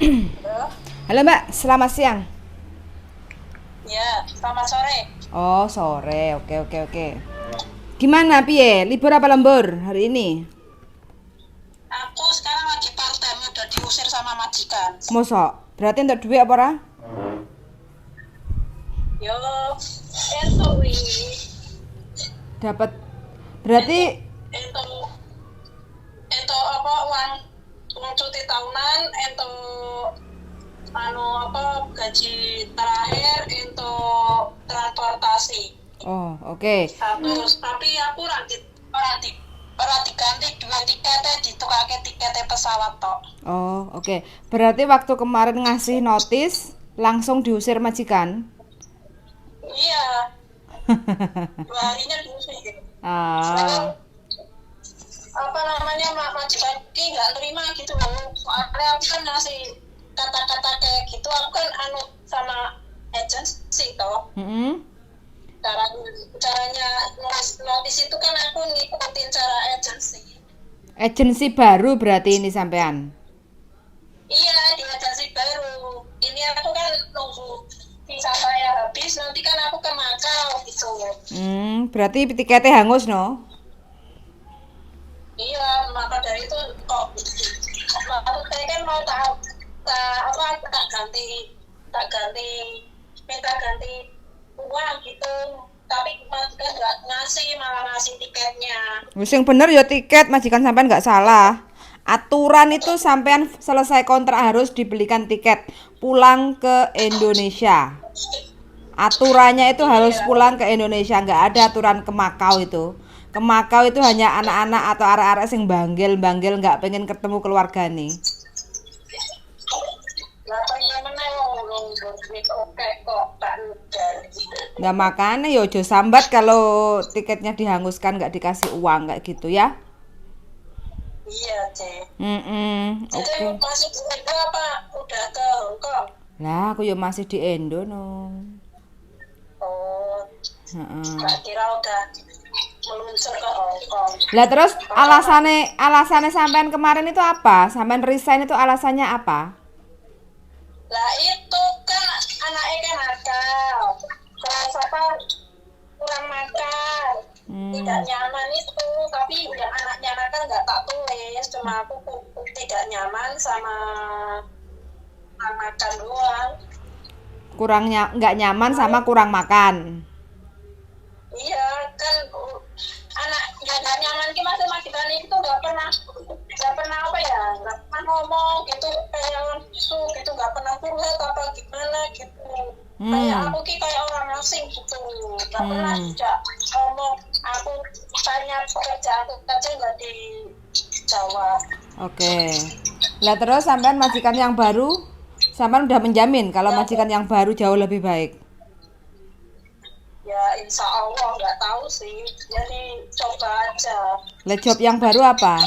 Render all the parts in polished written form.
Halo? Halo Mbak, selamat siang. Ya, selamat sore. Oh sore, oke oke oke. Gimana piye? Libur apa lembur hari ini? Aku sekarang lagi part time, udah diusir sama majikan. Mosok? Berarti untuk duit apa ora? Yo, entuk wi. Dapat. Berarti Entuk, entuk, entuk apa uang uang cuti tahunan, entuk gaji terakhir, entuk transportasi. oke. Terus tapi aku ora diganti dua tiketnya, ditukake tiketnya pesawat tok. Oke. Berarti waktu kemarin ngasih notis langsung diusir majikan. Iya, 2 harinya diusir. Lalu Ah, apa namanya majikan ki nggak terima gitu loh, soalnya aku kan ngasih kata-kata kayak gitu, aku kan sama agency toh. mm-mm. Caranya nulis notis itu kan aku ngikutin cara agency. Agensi baru berarti ini sampean. Iya, di agency baru ini aku kan nunggu visa saya habis, nanti kan aku ke Makau gitu. Berarti tiketnya hangus no? Iya, maka dari itu kok maksud saya kan mau tak ganti, tak ganti minta ganti uang gitu, tapi majikan nggak ngasih, malah ngasih tiketnya. Wis sing bener ya tiket majikan sampean nggak salah. Aturan itu sampean selesai kontrak harus dibelikan tiket pulang ke Indonesia. Aturannya itu harus Iya, pulang ke Indonesia, nggak ada aturan ke Makau itu. Ke Makau itu hanya anak-anak atau arek-arek sing banggil-banggil nggak pengen ketemu keluarga nih. nggak pengen menang duit oke kok tak ganti. Nggak makanya yo jo sambat kalau tiketnya dihanguskan nggak dikasih uang kayak gitu ya. Iya cek. Jadi Oke. masih juga apa udah ke Hongkong? Lah aku yo masih di Indo no. Oh, Heeh. nggak kira udah meluncur ke Hongkong. Lah terus Makanya alasannya sampean kemarin itu apa? Sampean resign itu alasannya apa? lah itu kan anaknya kan nakal, terus apa kurang makan, tidak Hmm. nyaman itu. Tapi yang anaknya nakal nggak tak tulis, cuma aku tidak nyaman sama kurang makan doang. Nggak nyaman sama kurang makan. Iya kan, anak yang nggak nyaman ki masih majikan itu nggak pernah apa ya, nggak pernah ngomong gitu kayak su gitu, nggak pernah curhat apa gimana gitu. Kayak Hmm. aku ki kayak orang asing gitu, nggak pernah Hmm. tidak ngomong. Aku tanya pekerjaan aku aja nggak dijawab. Oke. Lah terus sampean majikan yang baru, sampean udah menjamin kalau Ya, majikan yang baru jauh lebih baik. ya insya Allah nggak tahu sih, jadi coba aja. Lah job yang baru apa?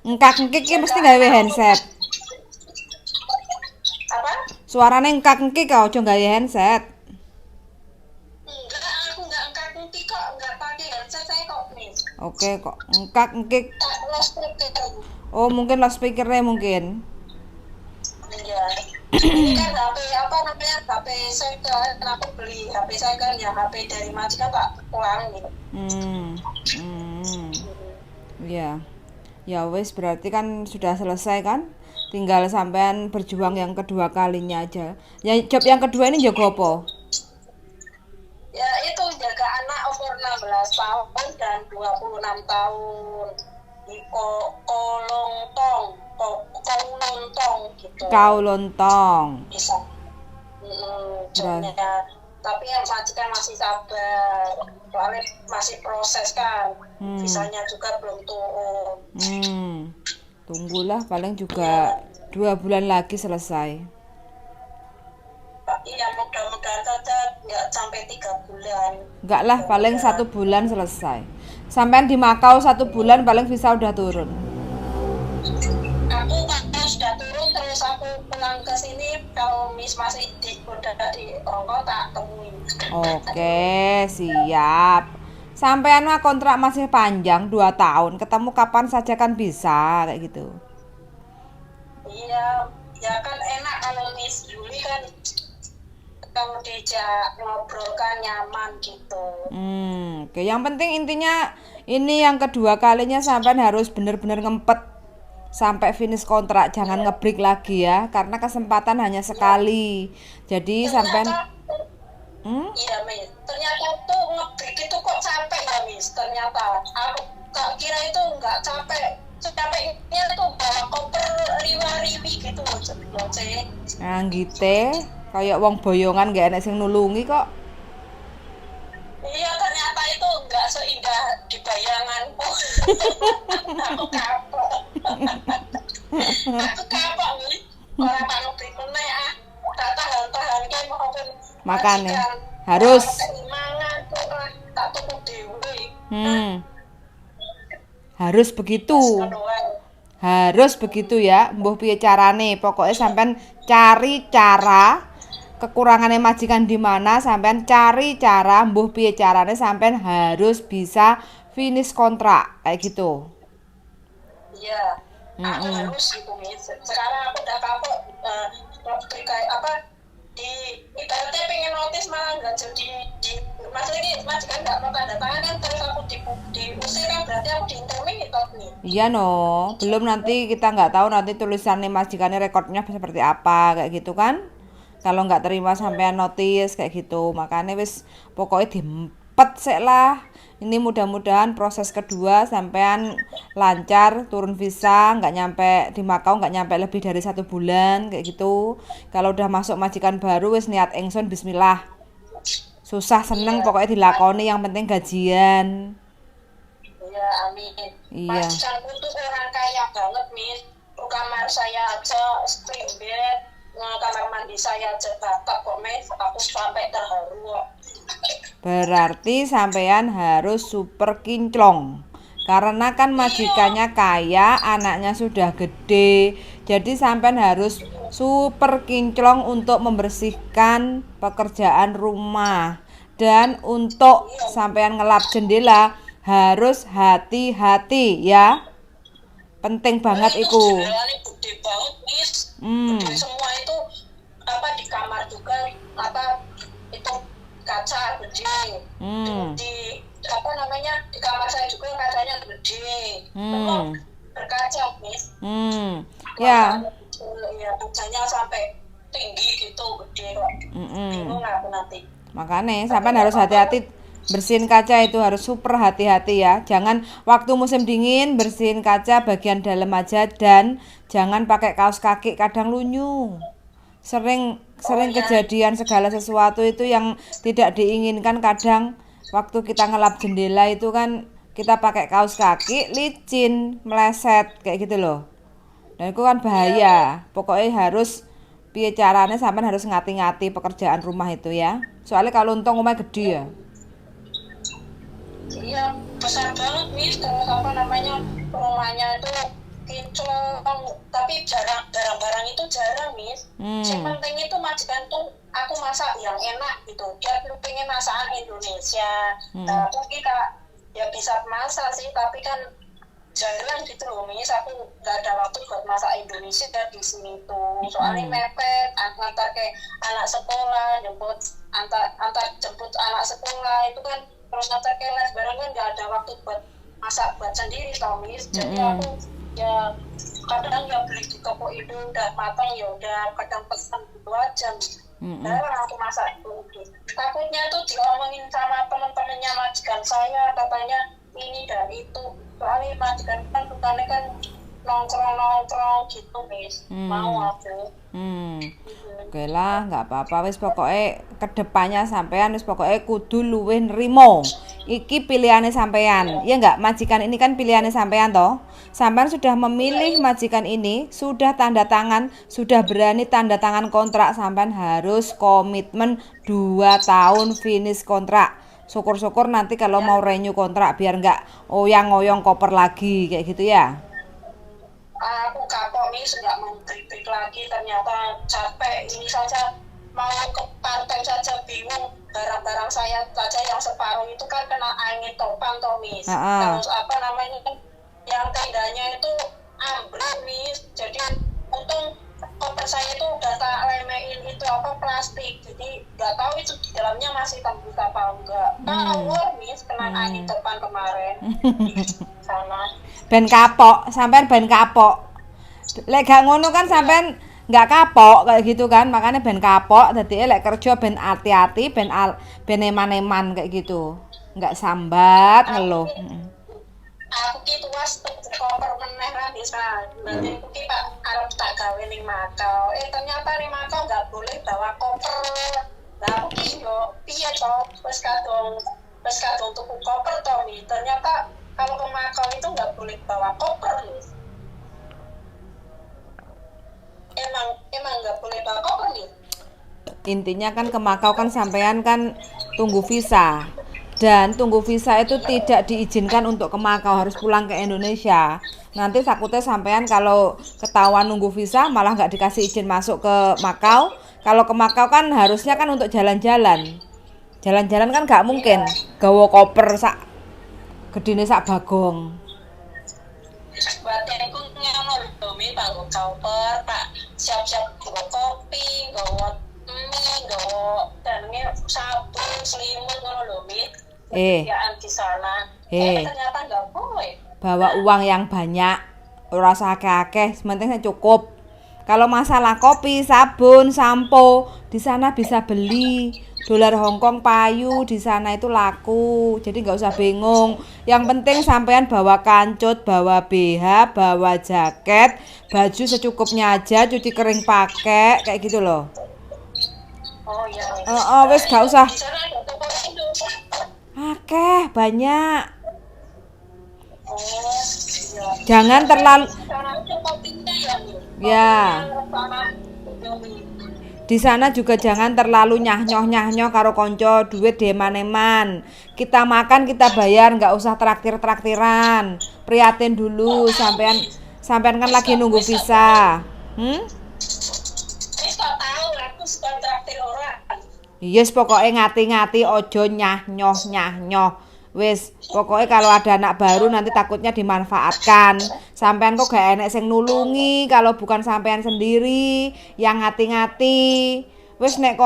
Engkak-engkik ki mesti Jaga gawe anak umur handset. apa? Suarane engkak-engkik kau aja gawe handset. Enggak, aku nggak angkat kunci kok, nggak pakai headset saya kok nih. Oke kok engkak-engkik. Tak listrik gitu. Oh mungkin loudspeakernya mungkin. Iya. Ini kan HP apa namanya, HP second, aku beli HP second ya, HP dari majikan tak pulang gitu. Hmm. Hmm. Ya. Ya wes berarti kan sudah selesai kan? Tinggal sampean berjuang yang kedua kalinya aja. Ya job yang kedua ini jago apa? Ya itu jaga anak umur 16 tahun dan 26 tahun di Kolontong gitu. Kau lontong. Bisa. Berat. Jobnya, tapi yang majikan masih sabar, soalnya masih proses kan, visanya juga belum turun. Tunggulah paling Ya, juga 2 bulan lagi selesai. tapi ya mudah-mudahan saja nggak sampai 3 bulan. Enggak lah paling Mudah-mudahan. 1 bulan selesai. Sampean di Makau 1 bulan paling visa udah turun. Aku kalau sudah turun terus aku pulang ke sini, kalau masih udah di Hongkong tak temuin. Oke, siap. Sampean mah kontrak masih panjang 2 tahun. Ketemu kapan saja kan bisa kayak gitu. Iya, Ya kan enak kalau Miss Yuli kan kalau diajak ngobrol kan nyaman gitu. Oke. Yang penting intinya ini yang kedua kalinya sampean harus bener-bener ngempet sampai finish kontrak, jangan ngebreak lagi ya, karena kesempatan hanya sekali. Jadi sampean Ternyata iya Miss, ternyata tuh ngebreak itu kok capek ya Miss. Ternyata aku tak kira itu nggak capek. Capeknya tuh bawa koper riwa-riwi gitu loh Cek. gitu, kayak wong boyongan gak enak sing nulungi kok. Iya ternyata itu nggak seindah di bayanganku. Aku kapok. Aku kapok nih. Orang tak ngebreak meneh ah. Tak tahan-tahan kan maupun Makanya majikan. harus Keimangan tuh ah. Tak tutup dewe. harus begitu. Harus begitu ya, mbuh piye carane. Pokoknya sampean cari cara, kekurangannya majikan di mana, sampean cari cara, mbuh piye carane sampean harus bisa finish kontrak kayak gitu. Iya, aku harus gitu nih. Sekarang aku udah kapok kayak apa di ibaratnya pengen notis malah nggak jadi di maksudnya ini majikan nggak mau tanda tangan kan terus aku diusir kan berarti aku diinterminator nih. Iya no, belum nanti kita nggak tahu nanti tulisannya majikannya rekodnya seperti apa kayak gitu kan. Kalau nggak terima sampean notis kayak gitu, makanya wis pokoknya diempet sik lah. Ini mudah-mudahan proses kedua sampean lancar, turun visa, nggak nyampe di Makau, nggak nyampe lebih dari 1 bulan kayak gitu. Kalau udah masuk majikan baru wis niat engson bismillah. Susah seneng pokoknya dilakoni, yang penting gajian. Iya, amin. Iya. Majikanku tuh orang kaya banget nih. Kamar saya aja spring bed, kamar mandi saya aja batap kok Miss. Aku sampai terharu kok. Berarti sampean harus super kinclong. Karena kan majikannya kaya, anaknya sudah gede. Jadi sampean harus super kinclong untuk membersihkan pekerjaan rumah. Dan untuk sampean ngelap jendela harus hati-hati ya. Penting banget Itu iku. jendelanya gede banget Miss. Gede semua itu apa di kamar juga apa itu kaca gede. Di apa namanya di kamar saya juga kacanya gede. Berkaca Miss. Ya. Ya kacanya sampai tinggi gitu gede kok. Bingung aku nanti. Makanya sampean harus hati-hati bersihin kaca, itu harus super hati-hati ya. Jangan waktu musim dingin bersihin kaca bagian dalam aja, dan jangan pakai kaos kaki, kadang lunyu. Sering kejadian segala sesuatu itu yang tidak diinginkan. Kadang waktu kita ngelap jendela itu kan kita pakai kaos kaki, licin, meleset kayak gitu loh. Dan itu kan bahaya. Pokoknya harus piye caranya sampean harus ngati-ngati pekerjaan rumah itu ya. Soalnya kalau untung rumah gede ya. Iya besar banget Miss, terus apa namanya rumahnya itu kinclong, tapi jarang barang-barang itu jarang Miss. Yang penting itu majikan tuh aku masak yang enak gitu. Dia tuh pengen masakan Indonesia. Nah, aku kita ya bisa masak sih, tapi kan jarang gitu loh Miss. Aku nggak ada waktu buat masak Indonesia di sini tuh. Soalnya mepet, antar ke anak sekolah, antar jemput anak sekolah itu kan. Terus nanti kelas barang kan nggak ada waktu buat masak buat sendiri tau Miss. Jadi aku ya kadang ya beli di toko itu udah matang ya udah kadang pesan gitu aja. Nah aku masak dulu. Takutnya tuh diomongin sama teman-temannya majikan saya, katanya ini dan itu. Soalnya majikan kan bukannya kan nongkrong gitu Miss. Mau aku. Oke lah, nggak apa-apa wis, pokoknya kedepannya sampean wis pokoknya kudu luwih nrimo. Iki pilihannya sampean. Ya enggak, majikan ini kan pilihannya sampean toh. Sampean sudah memilih majikan ini, sudah tanda tangan, sudah berani tanda tangan kontrak, sampean harus komitmen 2 tahun finish kontrak. Syukur-syukur nanti kalau mau renew kontrak biar enggak oyang-oyong koper lagi kayak gitu ya. Aku kapok nih nggak mau tripik lagi, ternyata capek ini saja mau ke pantai saja bingung, barang-barang saya saja yang separuh itu kan kena angin topan toh Miss. Terus apa namanya yang tendanya itu ambruk Miss, jadi untung koper saya itu udah tak lemein itu apa plastik, jadi nggak tahu itu di dalamnya masih tembus apa enggak. Power nih kena angin depan kemarin sana. Ben kapok, sampean ben kapok. Lek gak ngono kan sampean nggak kapok kayak gitu kan, makanya ben kapok. Dadi lek kerja ben hati-hati, ben eman-eman kayak gitu. Nggak sambat ngeluh. Aku ki tuas koper meneh lah bisa. Nanti aku ki Pak arep tak gawe ning Makau. Ternyata ning Makau nggak boleh bawa koper. Lah aku ki yo piye to? Wes kadung tuku koper to nih. Ternyata kalau ke Makau itu nggak boleh bawa koper nih. Emang nggak boleh bawa koper nih. Intinya kan ke Makau kan sampean kan tunggu visa. Dan tunggu visa itu tidak diizinkan untuk ke Makau, harus pulang ke Indonesia. Nanti takutnya sampean kalau ketahuan nunggu visa malah nggak dikasih izin masuk ke Makau. Kalau ke Makau kan harusnya kan untuk jalan-jalan. Jalan-jalan kan nggak mungkin gawa koper sak gedine sak bagong. Berarti aku ngono lho, Mi, Pak koper, Pak siap-siap bawa kopi, bawa mie, bawa dan sabun, selimut ngono lho, Mi. Kegiatan di sana. Ternyata nggak boleh. Bawa uang yang banyak, ora usah akeh-akeh, penting cukup. Kalau masalah kopi, sabun, sampo, di sana bisa beli. Dolar Hongkong payu di sana itu laku, jadi nggak usah bingung. Yang penting sampean bawa kancut, bawa BH, bawa jaket, baju secukupnya aja, cuci kering pakai, kayak gitu loh. Oh iya. Wes gak usah. Di sana ada toko Indo. Akeh banyak. Oh, iya. Jangan terlalu ya. Di sana juga jangan terlalu nyah-nyoh karo konco, duit deman-eman. Kita makan kita bayar, nggak usah traktir-traktiran. Prihatin dulu, sampean kan lagi nunggu visa. Yes, pokoknya ngati-ngati ojo nyah-nyoh. Wis, pokoknya kalau ada anak baru nanti takutnya dimanfaatkan. Sampean kok gak enek sing nulungi kalau bukan sampean sendiri yang ngati-ngati. Wis nek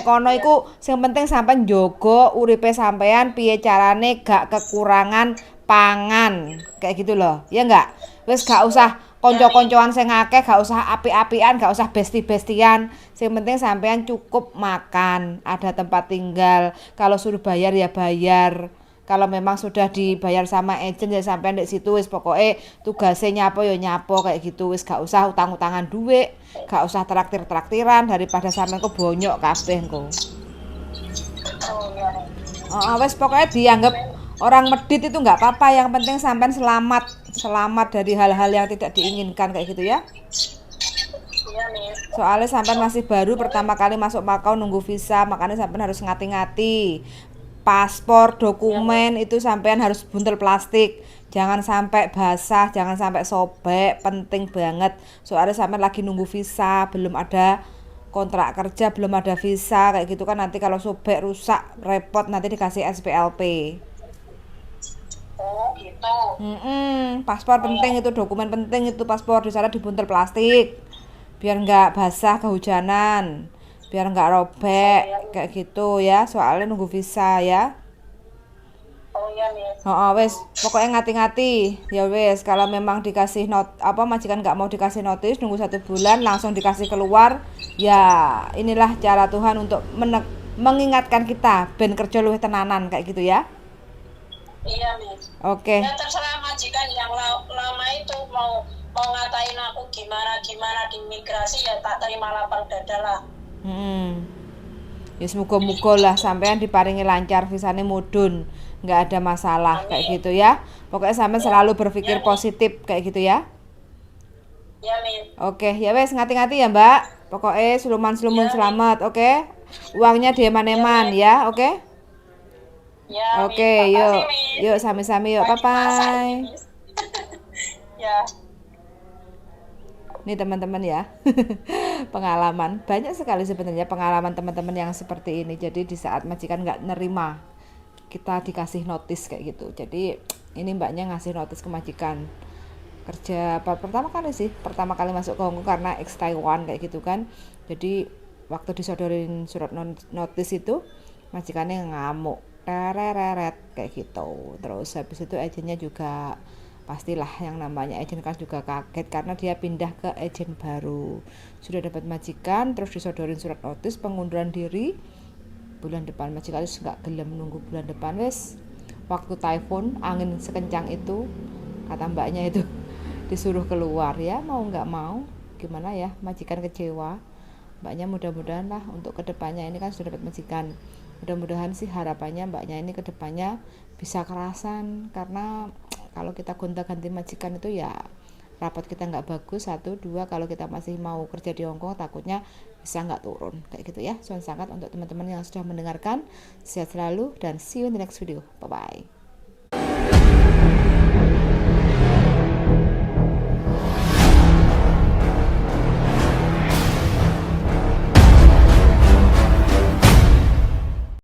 kono iku sing penting sampean njogo uripe sampean piye carane gak kekurangan pangan. Kayak gitu loh. Ya enggak? Wis gak usah konco-koncoan sing akeh, gak usah api-apian, gak usah besti-bestian. Sing penting sampean cukup makan, ada tempat tinggal. Kalau suruh bayar ya bayar. Kalau memang sudah dibayar sama agent ya sampean di situ wis pokoknya tugasnya nyapo ya nyapo kayak gitu, wis gak usah utang-utangan duit, gak usah traktir-traktiran daripada sampean kok bonyok kabeh engko. Wis pokoknya dianggap orang medit itu nggak apa-apa, yang penting sampean selamat dari hal-hal yang tidak diinginkan kayak gitu ya. Soalnya sampean masih baru pertama kali masuk Makau nunggu visa, makanya sampean harus ngati-ngati. Paspor, dokumen itu sampean harus buntel plastik. Jangan sampai basah, jangan sampai sobek, penting banget. Soalnya sampean lagi nunggu visa, belum ada kontrak kerja, belum ada visa kayak gitu kan, nanti kalau sobek rusak repot, nanti dikasih SPLP. Oh gitu. Paspor penting itu, dokumen penting itu, paspor di sana dibuntel plastik biar nggak basah kehujanan, biar nggak robek kayak gitu ya, soalnya nunggu visa ya. Oh iya nih. Wes pokoknya ngati-ngati ya wes. Kalau memang dikasih majikan nggak mau dikasih notis nunggu 1 bulan langsung dikasih keluar ya, inilah cara Tuhan untuk mengingatkan kita ben kerja luwih tenanan kayak gitu ya. Iya nih. Oke. Ya terserah majikan yang lama itu mau ngatain aku gimana di migrasi ya tak terima lapang dada lah. Ya semoga-moga lah sampean diparingi lancar visane mudhun, nggak ada masalah. Amin. Kayak gitu ya. Pokoknya sampean selalu berpikir positif kayak gitu ya. Ya Min. Oke, ya wes ngati-ngati ya Mbak. Pokoknya selamat, oke? Uangnya dieman-eman ya, oke? Ya, oke, yuk sami-sami yuk, bye-bye. Ya. Nih teman-teman ya, pengalaman banyak sekali sebenarnya pengalaman teman-teman yang seperti ini. Jadi di saat majikan nggak nerima, kita dikasih notis kayak gitu. Jadi ini mbaknya ngasih notis ke majikan, kerja pertama kali masuk ke Hongkong karena ex Taiwan kayak gitu kan. Jadi waktu disodorin surat notis itu majikannya ngamuk tereret kayak gitu. Terus habis itu agennya juga pastilah, yang namanya agen kan juga kaget karena dia pindah ke agen baru, sudah dapat majikan terus disodorin surat notis pengunduran diri bulan depan. Majikan nggak gelem nunggu bulan depan, wes waktu typhoon angin sekencang itu kata mbaknya itu disuruh keluar. Ya mau nggak mau gimana ya, majikan kecewa. Mbaknya mudah-mudahan lah untuk kedepannya ini kan sudah dapat majikan, mudah-mudahan sih harapannya mbaknya ini kedepannya bisa kerasan, karena kalau kita gonta-ganti majikan itu ya rapot kita nggak bagus. Satu dua, kalau kita masih mau kerja di Hongkong takutnya bisa nggak turun kayak gitu ya. Suan sangat untuk teman-teman yang sudah mendengarkan, sehat selalu dan see you in the next video. Bye bye.